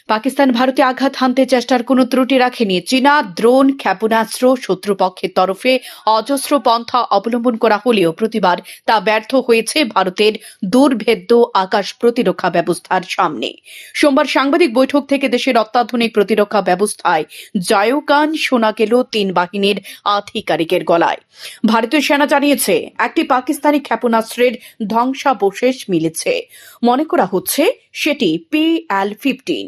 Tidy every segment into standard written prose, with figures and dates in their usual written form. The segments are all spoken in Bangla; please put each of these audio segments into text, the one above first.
পাকিস্তান ভারতে আঘাত হানতে চেষ্টার কোনো ত্রুটি রাখেনি। চীনা দ্রোণ ক্ষেপণাস্ত্র শত্রুপক্ষের তরফে অজস্র পন্থা অবলম্বন করা হলেও প্রতিবার তা ব্যর্থ হয়েছে ভারতের দুর্ভেদ্য আকাশ প্রতিরক্ষা ব্যবস্থার সামনে। সোমবার সাংবাদিক বৈঠক থেকে দেশের অত্যাধুনিক প্রতিরক্ষা ব্যবস্থায় জয়গান শোনা গেল তিন বাহিনীর আধিকারিকের গলায়। ভারতীয় সেনা জানিয়েছে একটি পাকিস্তানি ক্ষেপণাস্ত্রের ধ্বংসাবশেষ মিলেছে। মনে করা হচ্ছে সেটি PL-15।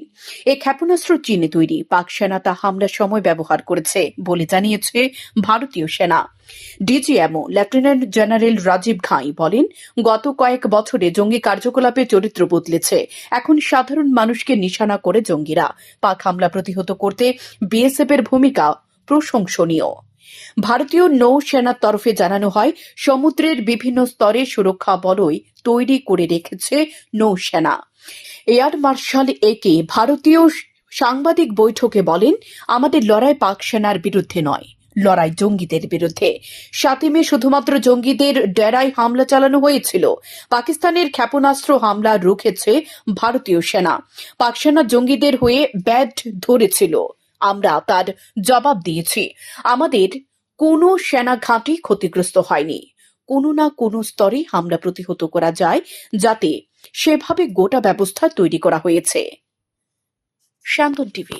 এই ক্ষেপণাস্ত্র চীনে তৈরি। পাক সেনা তা হামলার সময় ব্যবহার করেছে বলে জানিয়েছে ভারতীয় সেনা। ডিজিএমও লেফটেন্যান্ট জেনারেল রাজীব ঘাই বলেন, গত কয়েক বছরে জঙ্গি কার্যকলাপে চরিত্র বদলেছে। এখন সাধারণ মানুষকে নিশানা করে জঙ্গিরা। পাক হামলা প্রতিহত করতে BSF এর ভূমিকা প্রশংসনীয়। ভারতীয় নৌসেনার তরফে জানানো হয়, সমুদ্রের বিভিন্ন স্তরে সুরক্ষা বলয় তৈরি করে রেখেছে নৌসেনা। এয়ার মার্শাল একে ভারতীয় সাংবাদিক বৈঠকে বলেন, আমাদের লড়াই পাক সেনার বিরুদ্ধে নয়, লড়াই জঙ্গিদের বিরুদ্ধে। 7 মে শুধুমাত্র জঙ্গিদের ডেরায় হামলা চালানো হয়েছিল। পাকিস্তানের ক্ষেপণাস্ত্র হামলা রুখেছে ভারতীয় সেনা। পাক সেনা জঙ্গিদের হয়ে ব্যাট ধরেছিল, আমরা তার জবাব দিয়েছি। আমাদের কোনো সেনা ঘাঁটি ক্ষতিগ্রস্ত হয়নি। কোনো না কোনো স্তরে হামলা প্রতিহত করা যায়, যাতে সেভাবে গোটা ব্যবস্থা তৈরি করা হয়েছে। শান্তন টিভি।